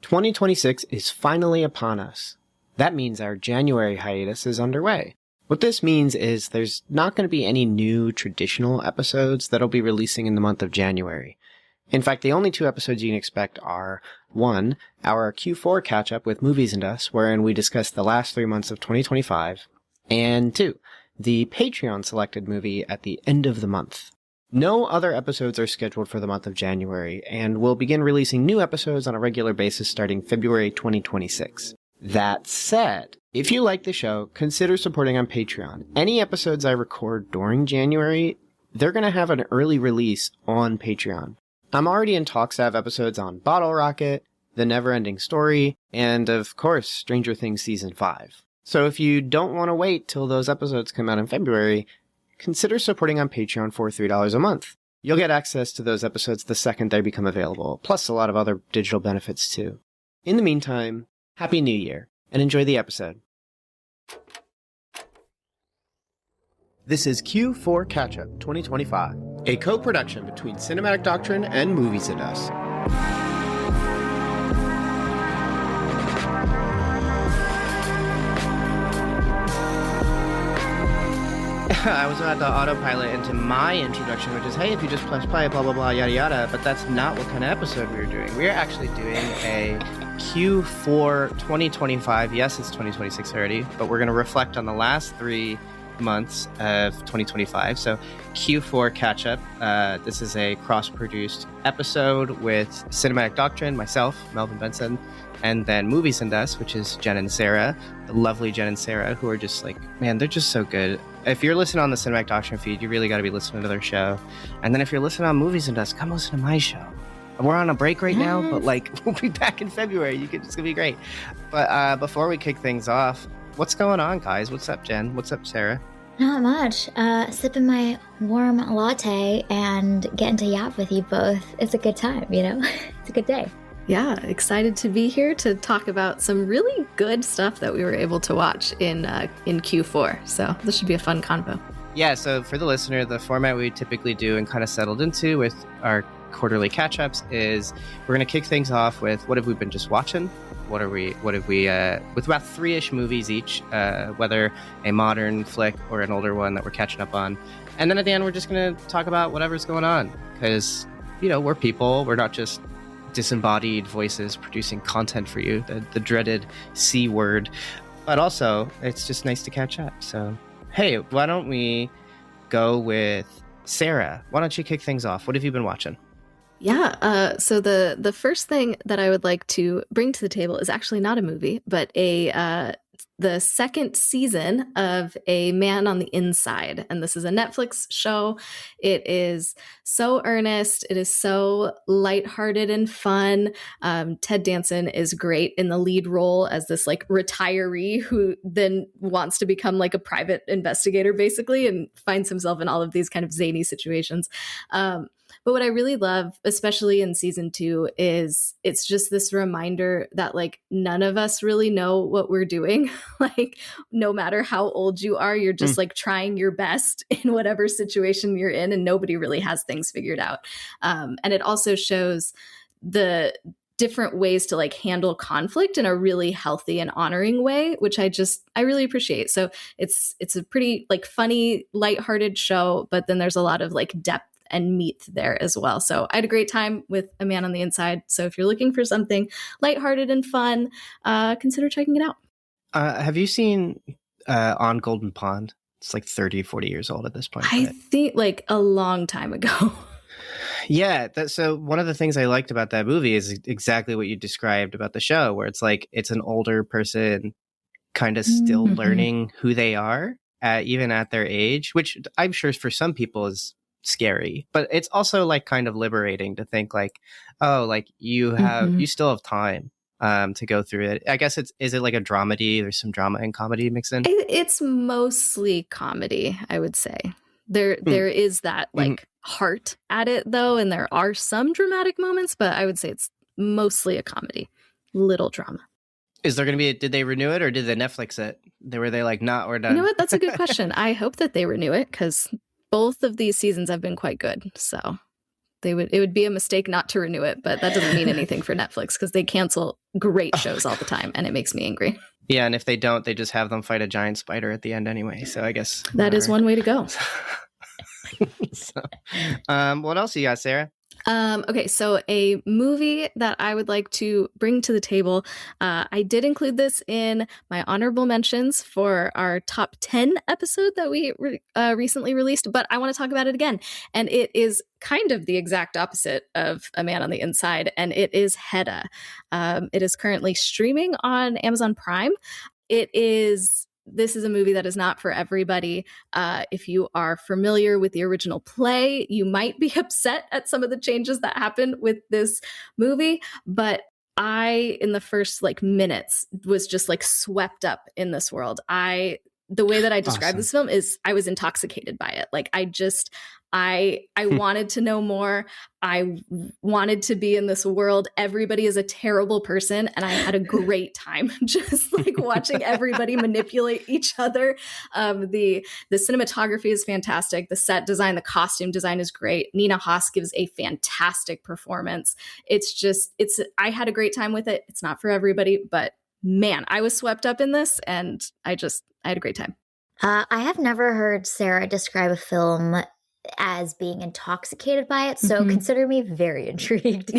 2026 is finally upon us. That means our January hiatus is underway. What this means is there's not going to be any new traditional episodes that'll be releasing in the month of January. In fact, the only two episodes you can expect are 1. Our Q4 catch-up with Movies Us, wherein we discuss the last 3 months of 2025, and 2. The Patreon selected movie at the end of the month. No other episodes are scheduled for the month of January, and we'll begin releasing new episodes on a regular basis starting February 2026. That said, if you like the show, consider supporting on Patreon. Any episodes I record during January, they're going to have an early release on Patreon. I'm already in talks to have episodes on Bottle Rocket, The Neverending Story, and of course, Stranger Things Season 5. So if you don't want to wait till those episodes come out in February, consider supporting on Patreon for $3 a month. You'll get access to those episodes the second they become available, plus a lot of other digital benefits too. In the meantime, Happy New Year, and enjoy the episode. This is Q4 Catch-Up 2025, a co-production between Cinematic Doctrine and Movies Us. I was about to autopilot into my introduction, which is, hey, if you just press play, blah, blah, blah, yada, yada. But that's not what kind of episode we were doing. We are actually doing a Q4 2025. Yes, it's 2026 already, but we're going to reflect on the last 3 months of 2025. So Q4 catch-up. This is a cross-produced episode with Cinematic Doctrine, myself, Melvin Benson, and then Movies and Us, which is Jen and Sarah, the lovely Jen and Sarah, who are just like, man, they're just so good. If you're listening on the Cinematic Doctrine feed, you really got to be listening to their show. And then if you're listening on Movies and Us, come listen to my show. We're on a break right now, but like we'll be back in February. It's going to be great. But before we kick things off, what's going on, guys? What's up, Jen? What's up, Sarah? Not much. Sipping my warm latte and getting to yap with you both. It's a good time, you know? It's a good day. Yeah, excited to be here to talk about some really good stuff that we were able to watch in Q4. So this should be a fun convo. Yeah, so for the listener, the format we typically do and kind of settled into with our quarterly catch-ups is we're going to kick things off with what have we been just watching? What have we with about 3-ish movies each, whether a modern flick or an older one that we're catching up on. And then at the end, we're just going to talk about whatever's going on because, you know, we're people. We're not just disembodied voices producing content for you, the dreaded C word. But also, it's just nice to catch up. So, hey, why don't we go with Sarah? Why don't you kick things off? What have you been watching? Yeah, so the first thing that I would like to bring to the table is actually not a movie, but the second season of A Man on the Inside. And this is a Netflix show. It is so earnest. It is so lighthearted and fun. Ted Danson is great in the lead role as this like retiree who then wants to become like a private investigator basically and finds himself in all of these kind of zany situations. But what I really love, especially in season 2, is it's just this reminder that like none of us really know what we're doing. Like no matter how old you are, you're just like trying your best in whatever situation you're in, and nobody really has things figured out. And it also shows the different ways to like handle conflict in a really healthy and honoring way, which I really appreciate. So it's a pretty like funny, lighthearted show, but then there's a lot of like depth and meat there as well. So I had a great time with A Man on the Inside. So if you're looking for something lighthearted and fun, consider checking it out. Have you seen On Golden Pond? It's like 30, 40 years old at this point. I think like a long time ago. Yeah. So one of the things I liked about that movie is exactly what you described about the show, where it's like it's an older person kind of still learning who they are, even at their age, which I'm sure for some people is scary, but it's also like kind of liberating to think like, oh, like you still have time to go through it. I guess is it like a dramedy? There's some drama and comedy mixed in. It's mostly comedy, I would say. There is that like heart at it though, and there are some dramatic moments, but I would say it's mostly a comedy, little drama. Is there going to be did they renew it or did they Netflix it? Were they like, nah, we're done? You know what? That's a good question. I hope that they renew it because both of these seasons have been quite good. So it would be a mistake not to renew it, but that doesn't mean anything for Netflix because they cancel great shows all the time, and it makes me angry. Yeah, and if they don't, they just have them fight a giant spider at the end anyway. So I guess that is one way to go. So, what else you got, Sarah? Okay, so a movie that I would like to bring to the table. I did include this in my honorable mentions for our top 10 episode that we recently released, but I want to talk about it again. And it is kind of the exact opposite of A Man on the Inside, and it is Hedda. It is currently streaming on Amazon Prime. This is a movie that is not for everybody. If you are familiar with the original play, you might be upset at some of the changes that happen with this movie. But I, in the first minutes, was just swept up in this world. The way that I describe this film is I was intoxicated by it. I wanted to know more. I wanted to be in this world. Everybody is a terrible person. And I had a great time just watching everybody manipulate each other. The cinematography is fantastic. The set design, the costume design is great. Nina Hoss gives a fantastic performance. I had a great time with it. It's not for everybody, but man, I was swept up in this and I had a great time. I have never heard Sarah describe a film as being intoxicated by it, so consider me very intrigued.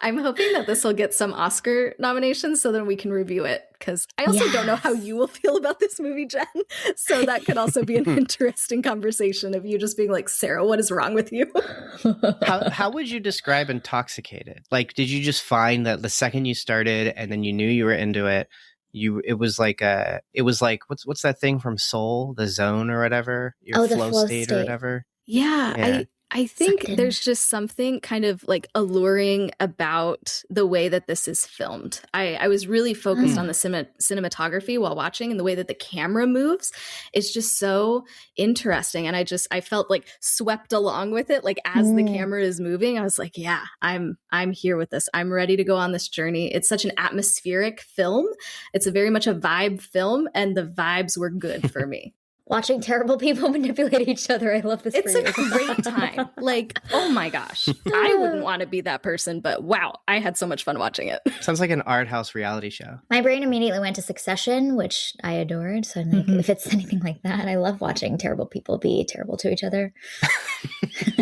I'm hoping that this will get some Oscar nominations so then we can review it, because I also don't know how you will feel about this movie, Jen, so that could also be an interesting conversation of you just being like, Sarah, what is wrong with you? How would you describe intoxicated? Did you just find that the second you started and then you knew you were into it, it was like what's that thing from Soul, the zone or whatever, your flow state or whatever? Yeah. I think there's just something kind of alluring about the way that this is filmed. I was really focused on the cinematography while watching, and the way that the camera moves is just so interesting. And I felt swept along with it. As the camera is moving, I was like, yeah, I'm here with this. I'm ready to go on this journey. It's such an atmospheric film. It's very much a vibe film, and the vibes were good for me. Watching terrible people manipulate each other. I love this. It's a great time. Oh my gosh. I wouldn't want to be that person, but wow, I had so much fun watching it. Sounds like an art house reality show. My brain immediately went to Succession, which I adored. So I'm if it's anything like that, I love watching terrible people be terrible to each other.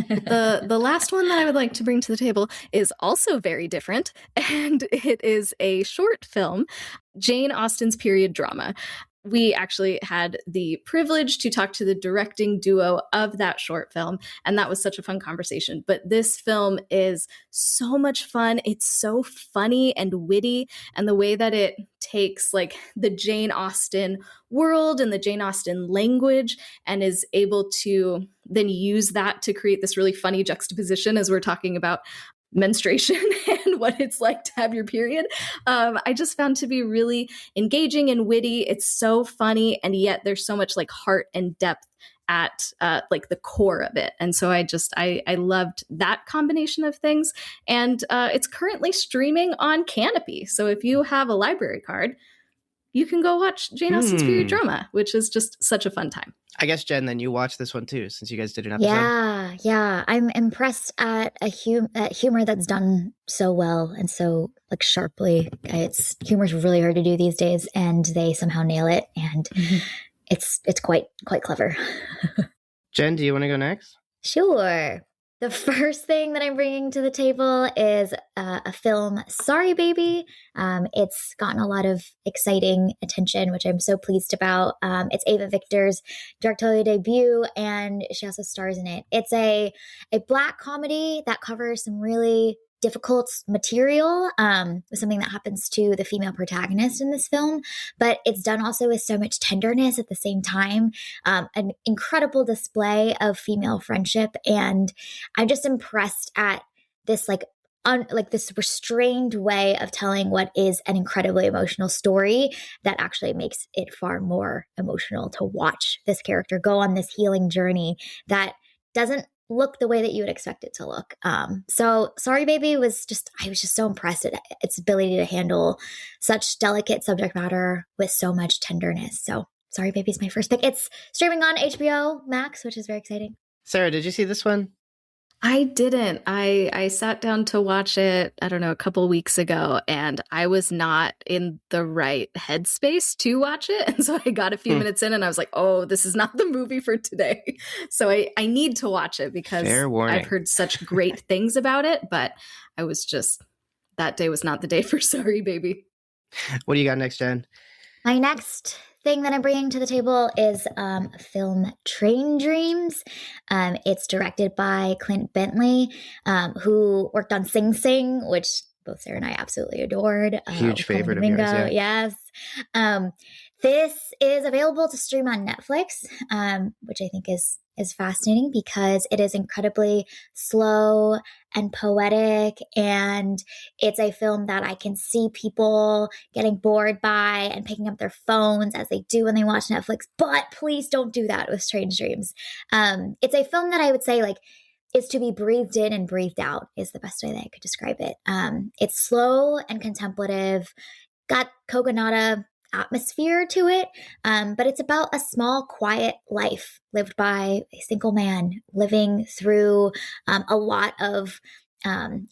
The last one that I would like to bring to the table is also very different, and it is a short film, Jane Austen's period drama. We actually had the privilege to talk to the directing duo of that short film, and that was such a fun conversation. But this film is so much fun. It's so funny and witty, and the way that it takes the Jane Austen world and the Jane Austen language and is able to then use that to create this really funny juxtaposition as we're talking about menstruation and what it's like to have your period. I just found to be really engaging and witty. It's so funny, and yet there's so much heart and depth at the core of it. And so I loved that combination of things. And it's currently streaming on Canopy. So if you have a library card, you can go watch Jane Austen's period drama, which is just such a fun time. I guess, Jen, then you watched this one too, since you guys did an episode. Yeah. I'm impressed at humor that's done so well and so sharply. Humor's really hard to do these days, and they somehow nail it, and it's quite clever. Jen, do you want to go next? Sure. The first thing that I'm bringing to the table is a film, Sorry Baby. It's gotten a lot of exciting attention, which I'm so pleased about. It's Ava Victor's directorial debut, and she also stars in it. It's a Black comedy that covers some really difficult material, with something that happens to the female protagonist in this film, but it's done also with so much tenderness at the same time, an incredible display of female friendship. And I'm just impressed at this this restrained way of telling what is an incredibly emotional story that actually makes it far more emotional to watch this character go on this healing journey that doesn't look the way that you would expect it to look. So Sorry Baby I was just so impressed at its ability to handle such delicate subject matter with so much tenderness. So Sorry Baby is my first pick. It's streaming on HBO Max, which is very exciting. Sarah, did you see this one? I didn't. I sat down to watch it, I don't know, a couple weeks ago, and I was not in the right headspace to watch it. And so I got a few minutes in and I was like, oh, this is not the movie for today. So I need to watch it because Fair warning. I've heard such great things about it, but I was just, that day was not the day for Sorry Baby. What do you got next, Jen? My next thing that I'm bringing to the table is film Train Dreams. It's directed by Clint Bentley, who worked on Sing Sing, which both Sarah and I absolutely adored. Huge favorite of yours, yeah. Yes. This is available to stream on Netflix, which I think is fascinating because it is incredibly slow and poetic, and it's a film that I can see people getting bored by and picking up their phones as they do when they watch Netflix, but please don't do that with Strange Dreams. It's a film that I would say like is to be breathed in and breathed out is the best way that I could describe it. It's slow and contemplative, got Kogonada atmosphere to it, but it's about a small, quiet life lived by a single man living through a lot of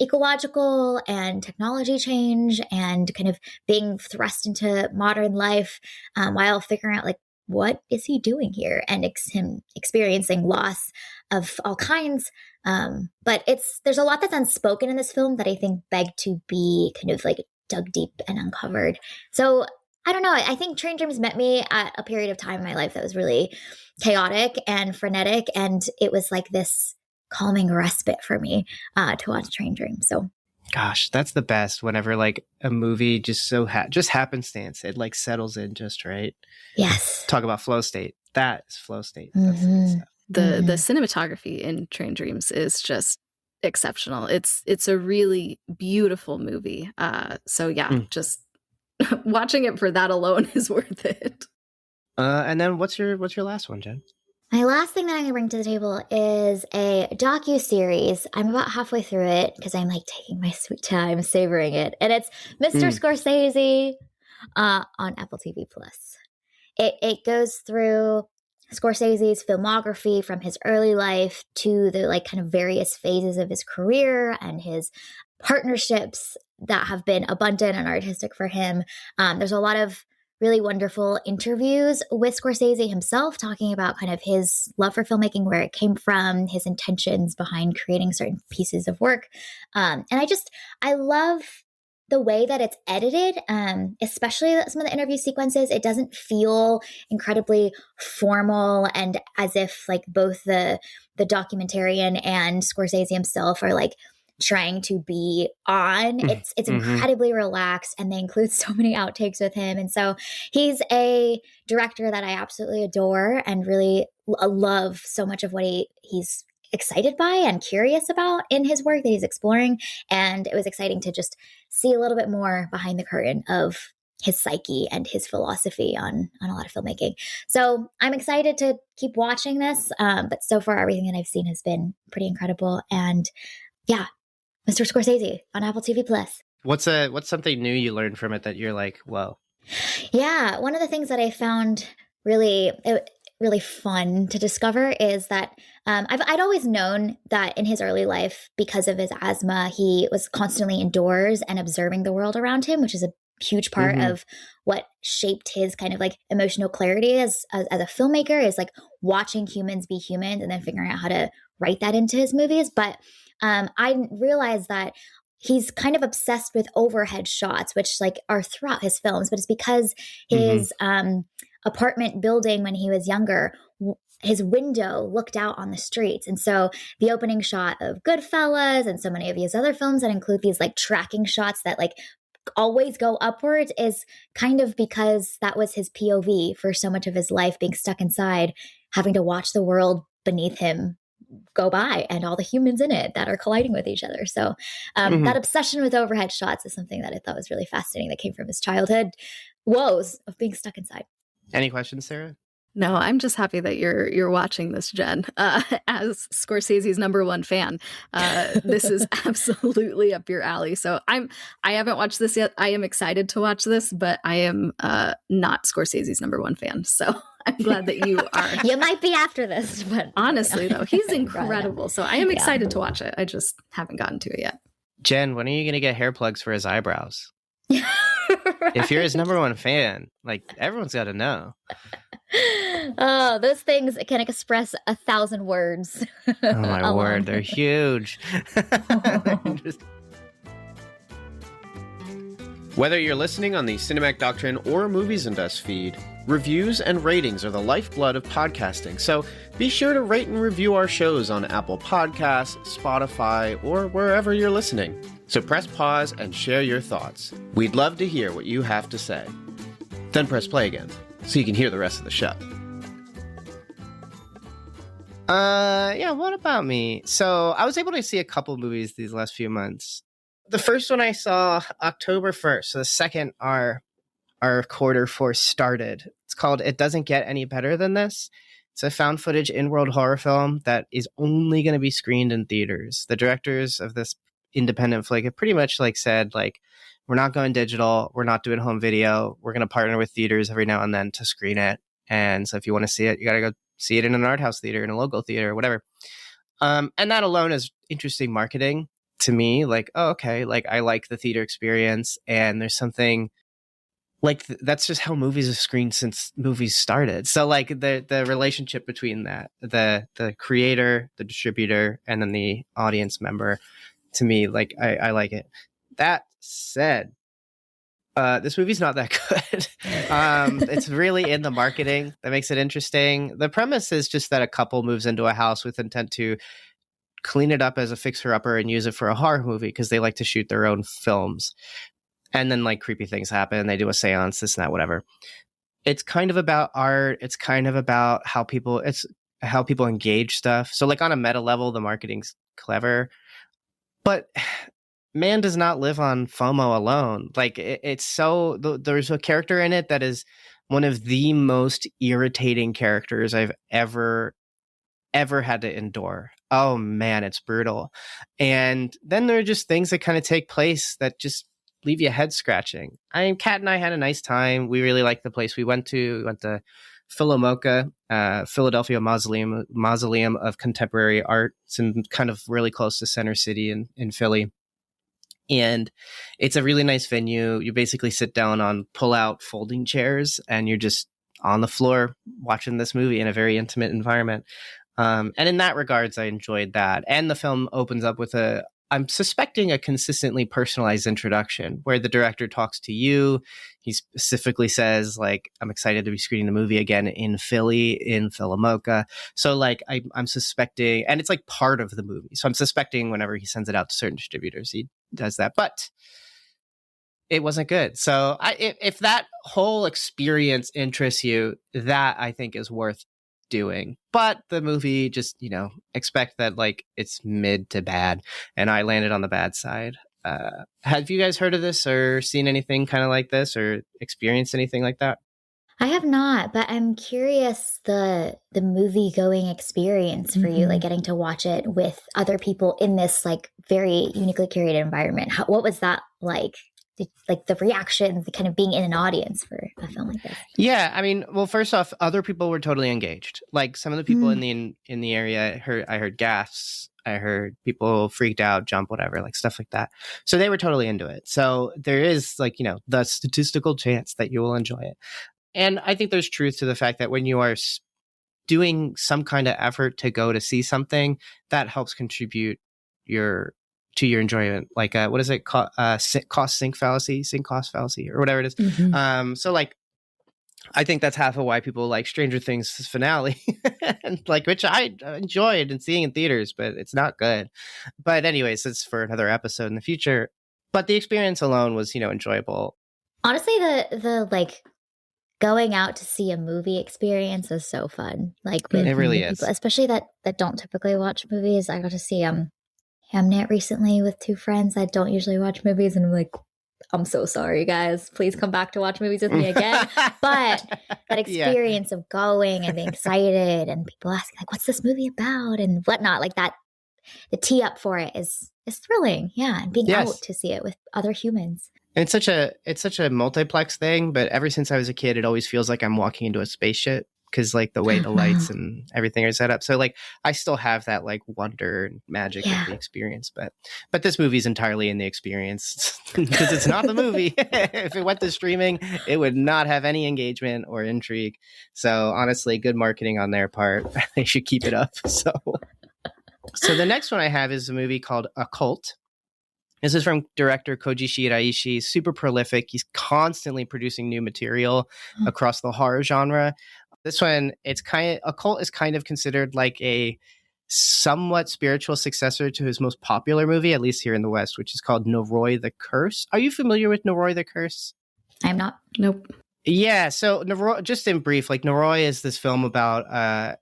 ecological and technology change and kind of being thrust into modern life while figuring out like, what is he doing here? And him experiencing loss of all kinds. But there's a lot that's unspoken in this film that I think begged to be kind of like dug deep and uncovered. So I don't know. I think Train Dreams met me at a period of time in my life that was really chaotic and frenetic. And it was like this calming respite for me to watch Train Dreams. So, gosh, that's the best whenever like a movie just just happenstance. It like settles in just right. Yes. Talk about flow state. That is flow state. That's the good stuff. The cinematography in Train Dreams is just exceptional. It's a really beautiful movie. So yeah, just watching it for that alone is worth it. And then what's your last one, Jen? My last thing that I'm going to bring to the table is a docu-series. I'm about halfway through it because I'm like taking my sweet time savoring it. And it's Mr. Scorsese on Apple TV+. It goes through Scorsese's filmography from his early life to the like kind of various phases of his career and his partnerships that have been abundant and artistic for him. There's a lot of really wonderful interviews with Scorsese himself talking about kind of his love for filmmaking, where it came from, his intentions behind creating certain pieces of work. And I love the way that it's edited, especially some of the interview sequences. It doesn't feel incredibly formal and as if like both the documentarian and Scorsese himself are like trying to be on. It's incredibly relaxed, and they include so many outtakes with him. And so he's a director that I absolutely adore and really love so much of what he's excited by and curious about in his work that he's exploring. And it was exciting to just see a little bit more behind the curtain of his psyche and his philosophy on a lot of filmmaking. So I'm excited to keep watching this. But so far, everything that I've seen has been pretty incredible. And yeah, Mr. Scorsese on Apple TV+. What's something new you learned from it that you're like, whoa? Yeah, one of the things that I found really fun to discover is that I'd always known that in his early life, because of his asthma, he was constantly indoors and observing the world around him, which is a huge part of what shaped his kind of like emotional clarity as a filmmaker, is like watching humans be humans and then figuring out how to write that into his movies. But I realized that he's kind of obsessed with overhead shots, which like are throughout his films, but it's because his apartment building when he was younger, his window looked out on the streets. And so the opening shot of Goodfellas and so many of his other films that include these like tracking shots that like always go upwards is kind of because that was his POV for so much of his life, being stuck inside, having to watch the world beneath him go by and all the humans in it that are colliding with each other. So that obsession with overhead shots is something that I thought was really fascinating that came from his childhood woes of being stuck inside. Any questions, Sarah? No, I'm just happy that you're watching this, Jen. As Scorsese's #1 fan, this is absolutely up your alley. So I haven't watched this yet. I am excited to watch this, but I am not Scorsese's #1 fan. So I'm glad that you are. You might be after this, but honestly, though, he's incredible. So I am excited to watch it. I just haven't gotten to it yet. Jen, when are you going to get hair plugs for his eyebrows? Right. If you're his number one fan, like, everyone's got to know. Oh, those things can express 1,000 words. Oh my alone. word, they're huge. Whether you're listening on the Cinematic Doctrine or Movies Us feed, reviews and ratings are the lifeblood of podcasting, so be sure to rate and review our shows on Apple Podcasts, Spotify, or wherever you're listening. So press pause and share your thoughts. We'd love to hear what you have to say. Then press play again, so you can hear the rest of the show. Yeah, what about me? So I was able to see a couple movies these last few months. The first one I saw October 1st, so the second our quarter four started. It's called It Doesn't Get Any Better Than This. It's a found footage in-world horror film that is only going to be screened in theaters. The directors of this independent flick have pretty much said, we're not going digital, we're not doing home video, we're going to partner with theaters every now and then to screen it. And so if you want to see it, you got to go see it in an art house theater, in a local theater, whatever. And that alone is interesting marketing to me. I like the theater experience, and there's something that's just how movies have screened since movies started. So the relationship between that, the creator, the distributor, and then the audience member, to me, I like it. That said, this movie's not that good. It's really in the marketing that makes it interesting. The premise is just that a couple moves into a house with intent to clean it up as a fixer-upper and use it for a horror movie because they like to shoot their own films. And then creepy things happen. They do a seance, this and that, whatever. It's kind of about art. It's kind of about how people engage stuff. So on a meta level, the marketing's clever, but man does not live on FOMO alone. There's a character in it that is one of the most irritating characters I've ever had to endure. Oh man, it's brutal. And then there are just things that kind of take place that just leave you head scratching. Kat and I had a nice time. We really liked the place we went to. We went to Philomoka, Philadelphia Mausoleum of Contemporary Art. It's in kind of really close to Center City in Philly. And it's a really nice venue. You basically sit down on pull-out folding chairs, and you're just on the floor watching this movie in a very intimate environment. And in that regards, I enjoyed that. And the film opens up with I'm suspecting a consistently personalized introduction where the director talks to you. He specifically says, I'm excited to be screening the movie again in Philly, in Philomoka. So I'm suspecting, and it's part of the movie. So I'm suspecting whenever he sends it out to certain distributors, he does that. But it wasn't good. So if that whole experience interests you, that I think is worth doing. But the movie, just expect that it's mid to bad, and I landed on the bad side. Have you guys heard of this or seen anything kind of like this or experienced anything like that? I have not, but I'm curious the movie going experience for you, getting to watch it with other people in this very uniquely curated environment. What was that like? The reactions, the kind of being in an audience for a film like this. Yeah, I mean, well, first off, other people were totally engaged. Some of the people in the area, I heard gasps, I heard people freaked out, jump, whatever, stuff like that. So they were totally into it. So there is the statistical chance that you will enjoy it. And I think there's truth to the fact that when you are doing some kind of effort to go to see something, that helps contribute to your enjoyment. What is it called? Sink cost fallacy, or whatever it is. So I think that's half of why people like Stranger Things finale, and which I enjoyed and seeing in theaters, but it's not good. But anyways, it's for another episode in the future. But the experience alone was, enjoyable. Honestly, the going out to see a movie experience is so fun. With it really is, people, especially that don't typically watch movies. I got to see Hamnet recently with two friends that don't usually watch movies, and I'm I'm so sorry, guys. Please come back to watch movies with me again. But that experience of going and being excited, and people asking what's this movie about and whatnot, that the tee up for it is thrilling. Yeah, and being out to see it with other humans. And it's such a multiplex thing, but ever since I was a kid, it always feels like I'm walking into a spaceship because like the way the lights and everything are set up. So like I still have that like wonder and magic of the experience, but this movie's entirely in the experience because it's not the movie. If it went to streaming, it would not have any engagement or intrigue. So honestly, good marketing on their part. They should keep it up. So the next one I have is a movie called Occult. This is from director Koji Shiraishi, super prolific. He's constantly producing new material across the horror genre. This one, Occult is kind of considered like a somewhat spiritual successor to his most popular movie, at least here in the West, which is called Noroi the Curse. Are you familiar with Noroi the Curse? I'm not. Nope. Yeah, so Noroi, just in brief, like Noroi is this film about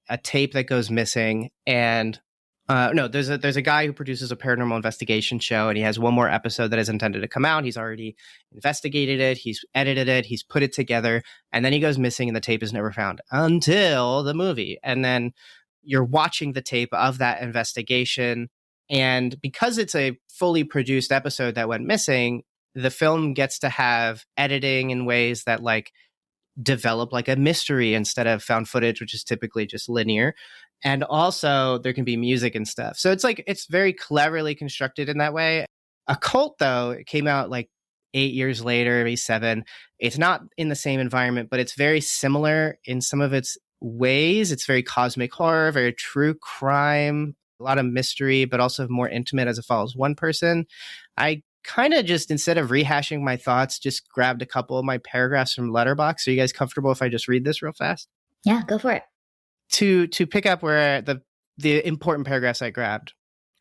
a tape that goes missing, and there's a guy who produces a paranormal investigation show, and he has one more episode that is intended to come out. He's already investigated it, he's edited it, he's put it together, and then he goes missing, and the tape is never found until the movie. And then you're watching the tape of that investigation, and because it's a fully produced episode that went missing, the film gets to have editing in ways that like develop like a mystery instead of found footage, which is typically just linear. And also there can be music and stuff. So it's like, it's very cleverly constructed in that way. Occult, though, it came out like 8 years later, maybe 7. It's not in the same environment, but it's very similar in some of its ways. It's very cosmic horror, very true crime, a lot of mystery, but also more intimate as it follows one person. I kind of just, instead of rehashing my thoughts, just grabbed a couple of my paragraphs from Letterboxd. Are you guys comfortable if I just read this real fast? Yeah, go for it. To pick up where the important paragraphs I grabbed.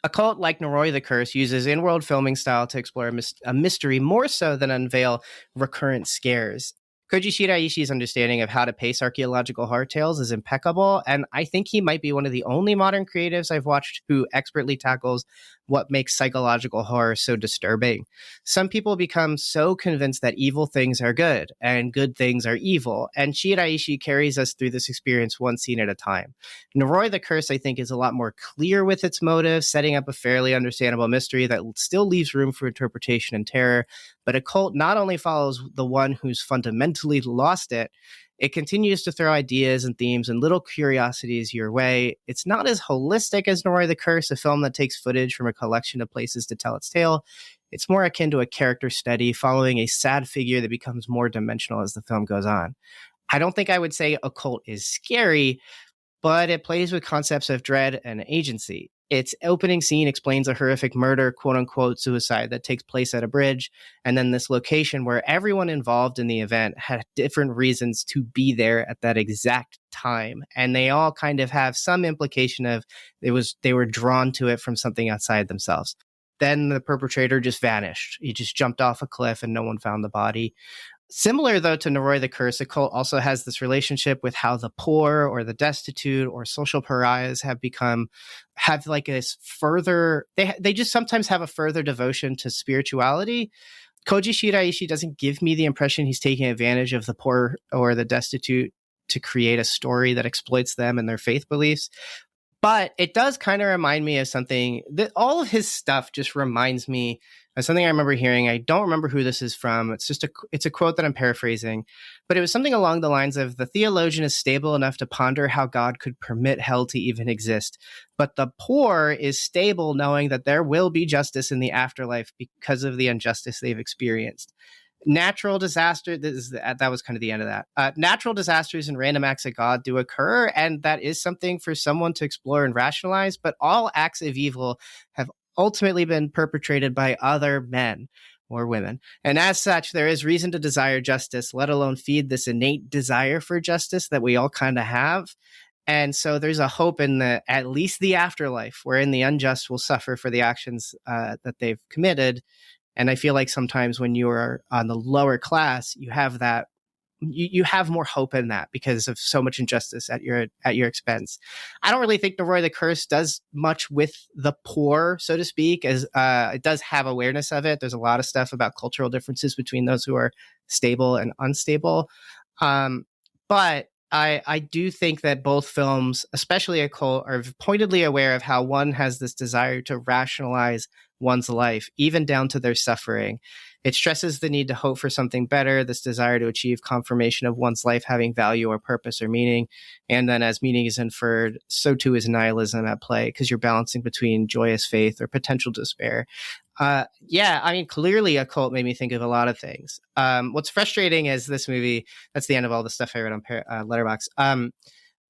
Occult, like Noroi the Curse, uses in-world filming style to explore a mystery more so than unveil recurrent scares. Koji Shiraishi's understanding of how to pace archaeological horror tales is impeccable, and I think he might be one of the only modern creatives I've watched who expertly tackles what makes psychological horror so disturbing. Some people become so convinced that evil things are good and good things are evil, and Shiraishi carries us through this experience one scene at a time. Noroi the Curse, I think, is a lot more clear with its motive, setting up a fairly understandable mystery that still leaves room for interpretation and terror. But Occult not only follows the one who's fundamentally lost it, it continues to throw ideas and themes and little curiosities your way. It's not as holistic as Noroi the Curse, a film that takes footage from a collection of places to tell its tale. It's more akin to a character study following a sad figure that becomes more dimensional as the film goes on. I don't think I would say Occult is scary, but it plays with concepts of dread and agency. Its opening scene explains a horrific murder, quote-unquote suicide, that takes place at a bridge, and then this location where everyone involved in the event had different reasons to be there at that exact time, and they all kind of have some implication of they were drawn to it from something outside themselves. Then the perpetrator just vanished. He just jumped off a cliff and no one found the body. Similar, though, to Noroi the Curse, Occult also has this relationship with how the poor or the destitute or social pariahs have like a further, they just sometimes have a further devotion to spirituality. Koji Shiraishi doesn't give me the impression he's taking advantage of the poor or the destitute to create a story that exploits them and their faith beliefs. But it does kind of remind me of something that all of his stuff just reminds me of something I remember hearing. I don't remember who this is from. It's a quote that I'm paraphrasing, but it was something along the lines of, the theologian is stable enough to ponder how God could permit hell to even exist. But the poor is stable knowing that there will be justice in the afterlife because of the injustice they've experienced. Natural disaster, that was kind of the end of that. Natural disasters and random acts of God do occur, and that is something for someone to explore and rationalize, but all acts of evil have ultimately been perpetrated by other men or women. And as such, there is reason to desire justice, let alone feed this innate desire for justice that we all kind of have. And so there's a hope in at least the afterlife, wherein the unjust will suffer for the actions that they've committed. And I feel like sometimes when you are on the lower class, you have that, you have more hope in that because of so much injustice at your expense. I don't really think Noroi the Curse does much with the poor, so to speak, as it does have awareness of it. There's a lot of stuff about cultural differences between those who are stable and unstable. But I do think that both films, especially Occult, are pointedly aware of how one has this desire to rationalize one's life, even down to their suffering. It stresses the need to hope for something better, this desire to achieve confirmation of one's life having value or purpose or meaning. And then as meaning is inferred, so too is nihilism at play, because you're balancing between joyous faith or potential despair. Yeah, I mean, clearly a cult made me think of a lot of things. What's frustrating is this movie, that's the end of all the stuff I read on Letterboxd.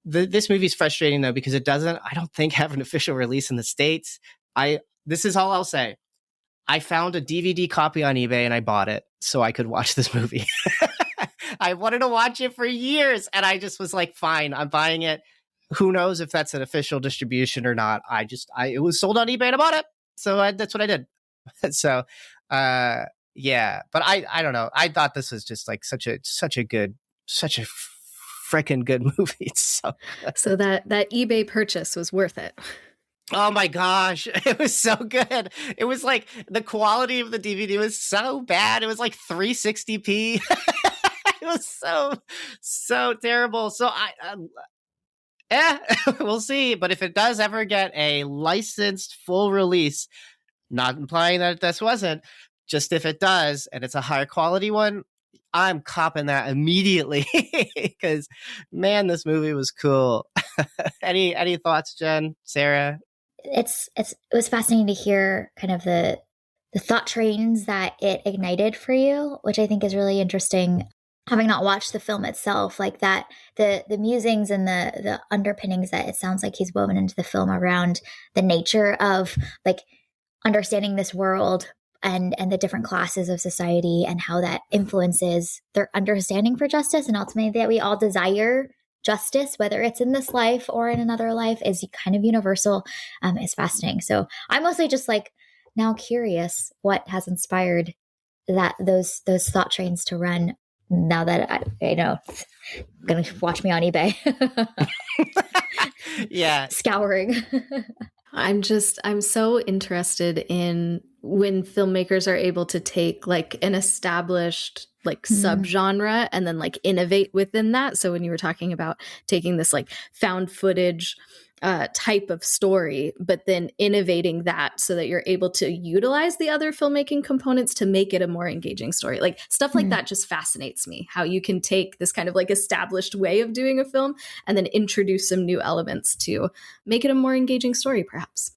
This movie's frustrating though, because it doesn't, I don't think, have an official release in the States. This is all I'll say. I found a DVD copy on eBay and I bought it so I could watch this movie. I wanted to watch it for years and I just was like, fine, I'm buying it. Who knows if that's an official distribution or not. It was sold on eBay and I bought it. So that's what I did. So, yeah, but I don't know. I thought this was just like such a freaking good movie. It's so good. So that eBay purchase was worth it. Oh my gosh, it was so good. It was like the quality of the DVD was so bad. It was like 360p. It was so terrible. So we'll see. But if it does ever get a licensed full release, not implying that this wasn't, just if it does, and it's a higher quality one, I'm copping that immediately because, man, this movie was cool. Any thoughts, Jen, Sarah? It was fascinating to hear kind of the thought trains that it ignited for you, which I think is really interesting. Having not watched the film itself, like that, the musings and the underpinnings that it sounds like he's woven into the film around the nature of like understanding this world and the different classes of society and how that influences their understanding for justice, and ultimately that we all desire justice, whether it's in this life or in another life, is kind of universal. Is fascinating. So I'm mostly just like now curious what has inspired those thought trains to run. Now that I know, gonna watch me on eBay. Yeah, scouring. I'm so interested in when filmmakers are able to take like an established like subgenre and then like innovate within that. So when you were talking about taking this like found footage type of story, but then innovating that so that you're able to utilize the other filmmaking components to make it a more engaging story. Like stuff like that just fascinates me, how you can take this kind of like established way of doing a film and then introduce some new elements to make it a more engaging story, perhaps.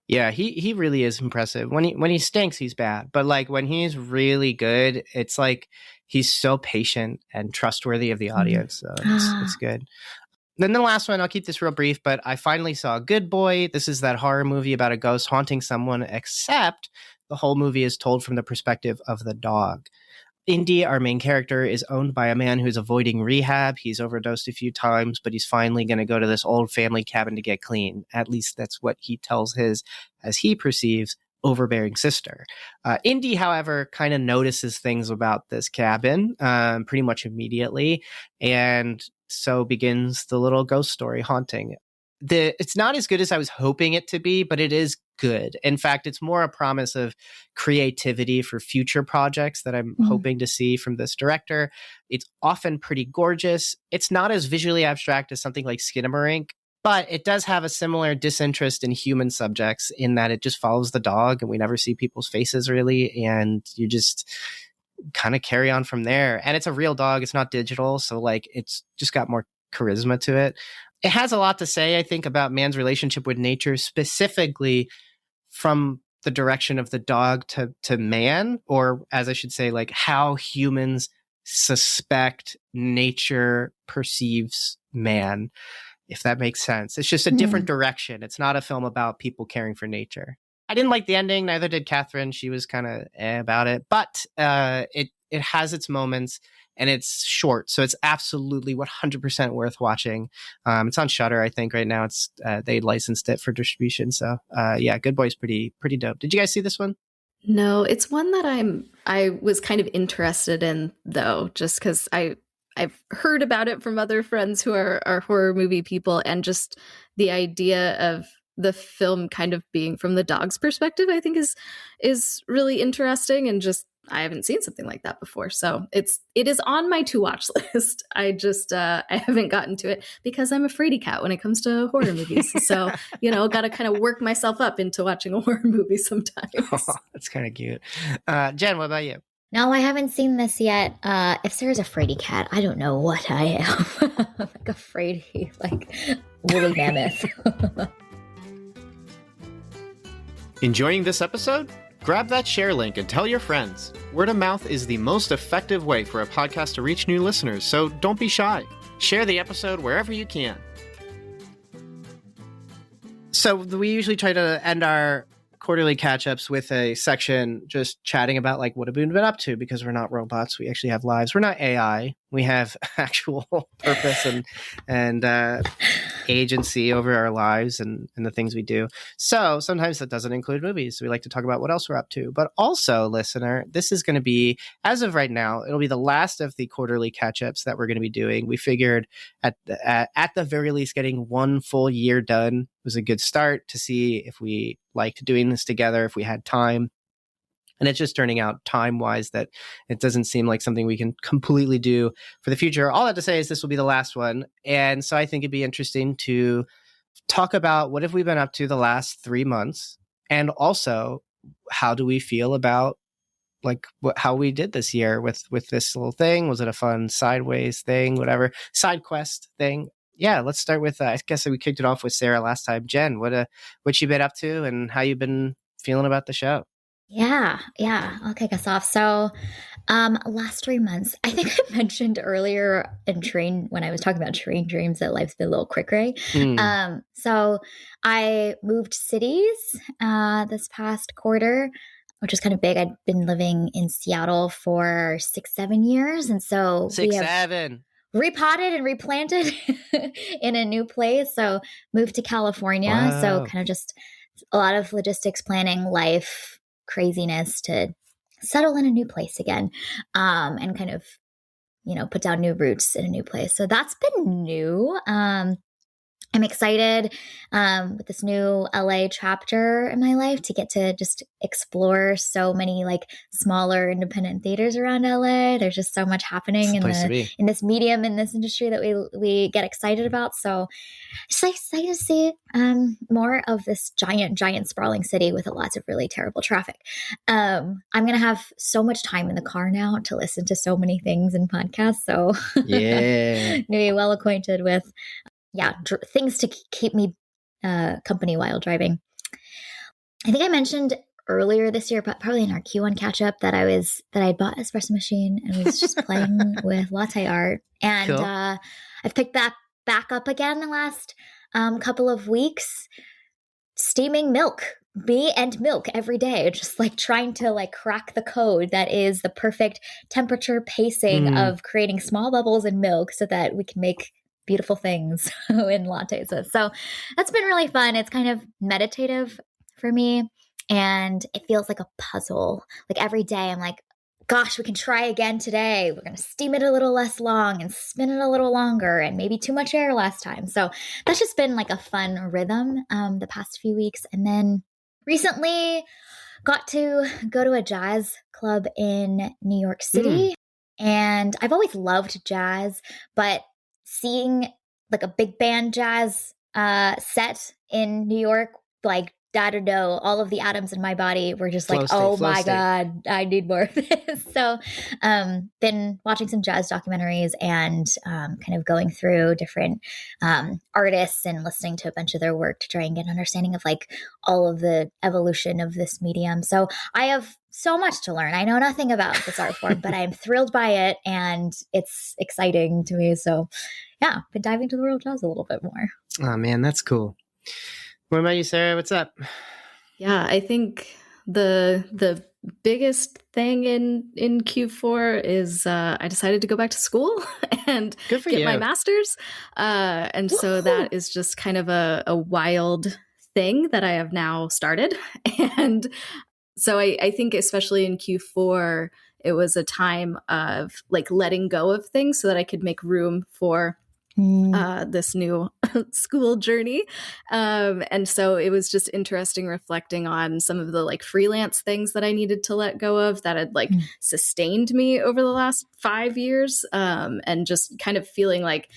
Yeah, he really is impressive. When he stinks, he's bad. But like when he's really good, it's like he's so patient and trustworthy of the audience. So it's good. Then the last one, I'll keep this real brief, but I finally saw Good Boy. This is that horror movie about a ghost haunting someone, except the whole movie is told from the perspective of the dog. Indy, our main character, is owned by a man who's avoiding rehab. He's overdosed a few times, but he's finally going to go to this old family cabin to get clean. At least that's what he tells his, as he perceives, overbearing sister. Indy, however, kind of notices things about this cabin pretty much immediately, and so begins the little ghost story haunting. It's not as good as I was hoping it to be, but it is good. In fact, it's more a promise of creativity for future projects that I'm hoping to see from this director. It's often pretty gorgeous. It's not as visually abstract as something like Skinamarink, but it does have a similar disinterest in human subjects in that it just follows the dog and we never see people's faces really. And you just kind of carry on from there. And it's a real dog. It's not digital. So like, it's just got more charisma to it. It has a lot to say, I think, about man's relationship with nature, specifically from the direction of the dog to man, or as I should say, like how humans suspect nature perceives man, if that makes sense. It's just a different direction. It's not a film about people caring for nature. I didn't like the ending. Neither did Catherine. She was kind of about it, but it has its moments. And it's short, so it's absolutely 100% worth watching. It's on Shudder, I think, right now. It's they licensed it for distribution. So yeah, Good Boy's pretty dope. Did you guys see this one? No, it's one that I was kind of interested in though, just because I've heard about it from other friends who are horror movie people, and just the idea of the film kind of being from the dog's perspective, I think is really interesting, and just I haven't seen something like that before. So it is on my to watch list. I just I haven't gotten to it because I'm a fraidy cat when it comes to horror movies. So, got to kind of work myself up into watching a horror movie sometimes. Oh, that's kind of cute. Jen, what about you? No, I haven't seen this yet. If Sarah's a fraidy cat, I don't know what I am. Like a fraidy, like woolly mammoth. Enjoying this episode? Grab that share link and tell your friends. Word of mouth is the most effective way for a podcast to reach new listeners, so don't be shy. Share the episode wherever you can. So we usually try to end our quarterly catch-ups with a section just chatting about like what have we been up to, because we're not robots. We actually have lives. We're not AI. We have actual purpose and agency over our lives and the things we do. So sometimes that doesn't include movies. We like to talk about what else we're up to. But also, listener, this is going to be, as of right now, it'll be the last of the quarterly catch-ups that we're going to be doing. We figured at the very least getting one full year done was a good start to see if we liked doing this together, if we had time. And it's just turning out time-wise that it doesn't seem like something we can completely do for the future. All I have to say is this will be the last one. And so I think it'd be interesting to talk about what have we been up to the last 3 months? And also, how do we feel about like how we did this year with this little thing? Was it a fun sideways thing, whatever, side quest thing? Yeah, let's start with, I guess we kicked it off with Sarah last time. Jen, what you been up to and how you been feeling about the show? Yeah, I'll kick us off. So, last 3 months, I think I mentioned earlier when I was talking about train dreams that life's been a little cray. So I moved cities this past quarter, which was kind of big. I'd been living in Seattle for 6-7 years, and so we have repotted and replanted in a new place. So moved to California. Wow. So kind of just a lot of logistics, planning, life craziness to settle in a new place again, and kind of, put down new roots in a new place. So that's been new. I'm excited with this new LA chapter in my life to get to just explore so many like smaller independent theaters around LA. There's just so much happening in this medium, in this industry that we get excited about. So just excited to see more of this giant sprawling city with lots of really terrible traffic. I'm going to have so much time in the car now to listen to so many things and podcasts. So yeah, be well acquainted with things to keep me company while driving. I think I mentioned earlier this year, but probably in our Q1 catch up, that I bought an espresso machine and was just playing with latte art. And cool. I've picked that back up again the last couple of weeks, steaming milk. And milk every day, just like trying to like crack the code that is the perfect temperature pacing of creating small bubbles in milk so that we can make beautiful things in lattes with. So that's been really fun. It's kind of meditative for me, and it feels like a puzzle. Like every day I'm like, gosh, we can try again today. We're going to steam it a little less long and spin it a little longer, and maybe too much air last time. So that's just been like a fun rhythm the past few weeks. And then recently got to go to a jazz club in New York City. And I've always loved jazz, but seeing like a big band jazz set in New York, like all of the atoms in my body were just like, my God, I need more of this. So been watching some jazz documentaries and kind of going through different artists and listening to a bunch of their work to try and get an understanding of like all of the evolution of this medium. So I have so much to learn. I know nothing about this art form, but I'm thrilled by it and it's exciting to me. So yeah, been diving into the world of jazz a little bit more. Oh man, that's cool. What about you, Sarah? What's up? Yeah, I think the biggest thing in Q4 is I decided to go back to school and get my master's. And so that is just kind of a wild thing that I have now started. And so I think especially in Q4, it was a time of like letting go of things so that I could make room for this new school journey. And so it was just interesting reflecting on some of the like freelance things that I needed to let go of that had like sustained me over the last 5 years. And just kind of feeling like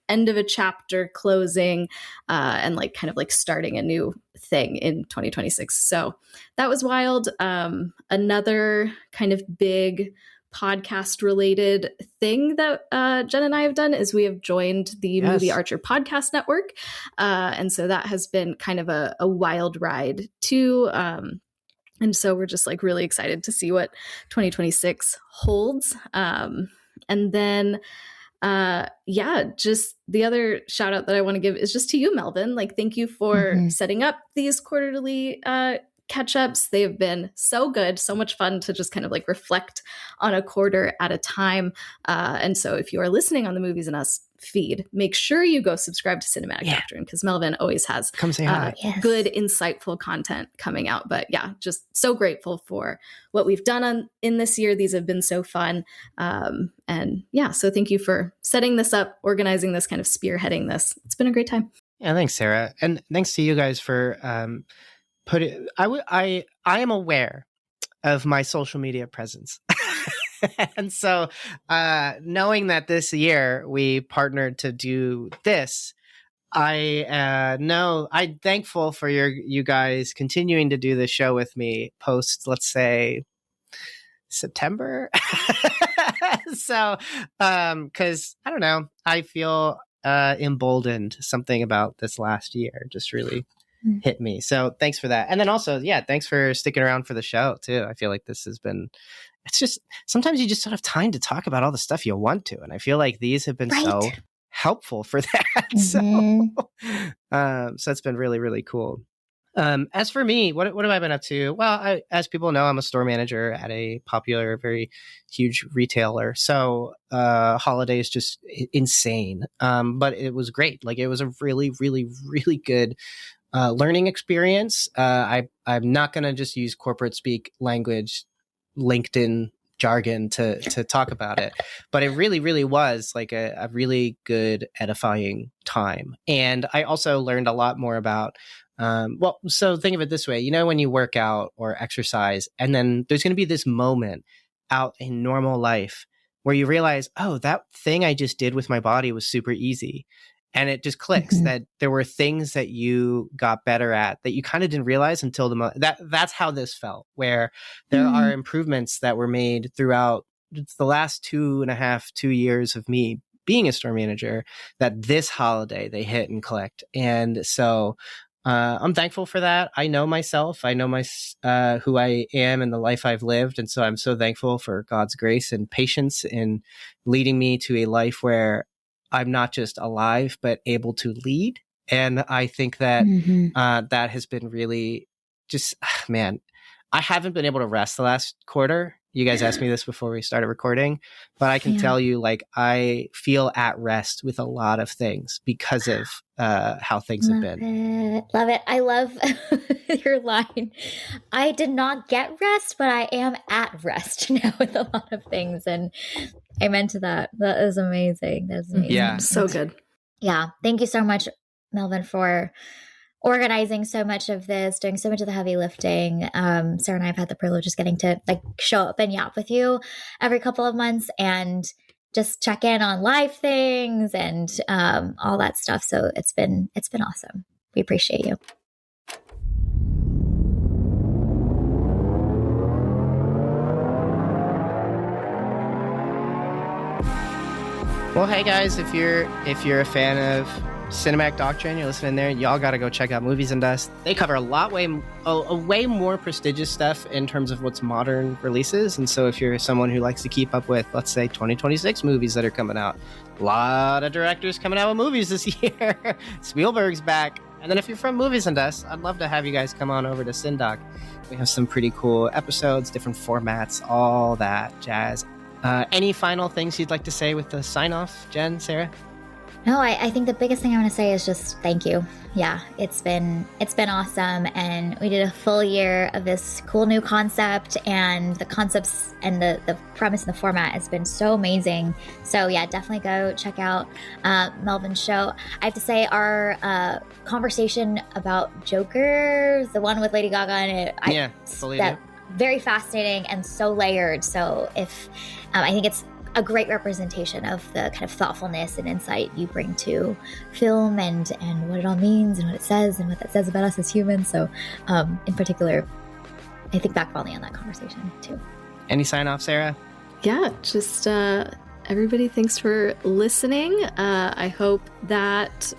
end of a chapter closing, and like kind of like starting a new thing in 2026. So that was wild. Another kind of big podcast related thing that Jen and I have done is we have joined the Movie Archer podcast network. And so that has been kind of a wild ride too. And so we're just like really excited to see what 2026 holds. And then just the other shout out that I want to give is just to you, Melvin. Like, thank you for setting up these quarterly catch-ups. They have been so good, so much fun to just kind of like reflect on a quarter at a time. And so if you are listening on the Movies and Us feed, make sure you go subscribe to Cinematic Doctrine, because Melvin always has come say hi. Good, insightful content coming out. But yeah, just so grateful for what we've done in this year. These have been so fun. And yeah, so thank you for setting this up, organizing this, kind of spearheading this. It's been a great time. Yeah, thanks, Sarah. And thanks to you guys for I am aware of my social media presence. And so knowing that this year we partnered to do this, I'm thankful for you guys continuing to do the show with me post, let's say, September. So because I don't know, I feel emboldened. Something about this last year just really hit me. So thanks for that. And then also, thanks for sticking around for the show too. I feel like this has been, it's just, sometimes you just don't have time to talk about all the stuff you want to. And I feel like these have been so helpful for that. So it's been really, really cool. As for me, what have I been up to? Well, as people know, I'm a store manager at a popular, very huge retailer. So holiday is just insane. But it was great. Like, it was a really, really, really good learning experience. I'm not going to just use corporate speak language, LinkedIn jargon to talk about it, but it really, really was like a really good, edifying time. And I also learned a lot more about, so think of it this way, you know, when you work out or exercise, and then there's going to be this moment out in normal life where you realize, oh, that thing I just did with my body was super easy. And it just clicks that there were things that you got better at that you kind of didn't realize until that's how this felt, where there are improvements that were made throughout the last 2 years of me being a store manager, that this holiday they hit and clicked. And so I'm thankful for that. I know myself. I know who I am and the life I've lived. And so I'm so thankful for God's grace and patience in leading me to a life where I'm not just alive, but able to lead. And I think that that has been really just, man, I haven't been able to rest the last quarter. You guys asked me this before we started recording, but I can tell you, like, I feel at rest with a lot of things because of how things have been. Love it. I love your line. I did not get rest, but I am at rest now with a lot of things. And amen to that. That is amazing. That's amazing. Yeah. So good. Yeah. Thank you so much, Melvin, for organizing so much of this, doing so much of the heavy lifting. Sarah and I have had the privilege of getting to like show up and yap with you every couple of months and just check in on live things and all that stuff. So it's been awesome. We appreciate you. Well, hey guys, if you're a fan of Cinematic Doctrine, you're listening there, y'all got to go check out Movies and Us. They cover a way more prestigious stuff in terms of what's modern releases. And so if you're someone who likes to keep up with, let's say, 2026 movies that are coming out, a lot of directors coming out with movies this year. Spielberg's back. And then if you're from Movies and Us, I'd love to have you guys come on over to Cindoc. We have some pretty cool episodes, different formats, all that jazz. Any final things you'd like to say with the sign-off, Jen, Sarah? No, I think the biggest thing I want to say is just thank you. Yeah, it's been awesome, and we did a full year of this cool new concept, and the concepts and the premise and the format has been so amazing. So yeah, definitely go check out Melvin's show. I have to say our conversation about Joker, the one with Lady Gaga in it, fully very fascinating and so layered. So if I think it's a great representation of the kind of thoughtfulness and insight you bring to film and what it all means and what it says and what that says about us as humans. So in particular, I think back fondly on that conversation too. Any sign off, Sarah? Yeah, just everybody, thanks for listening. I hope that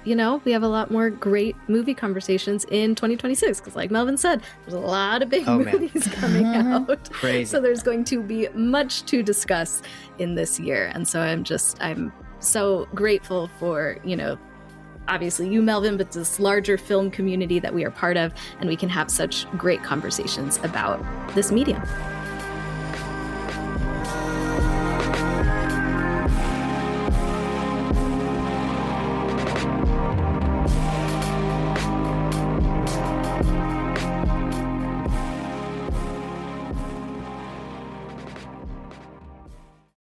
we have a lot more great movie conversations in 2026, because like Melvin said, there's a lot of big movies coming out. Crazy. So there's going to be much to discuss in this year. And so I'm so grateful for, obviously you, Melvin, but this larger film community that we are part of, and we can have such great conversations about this medium.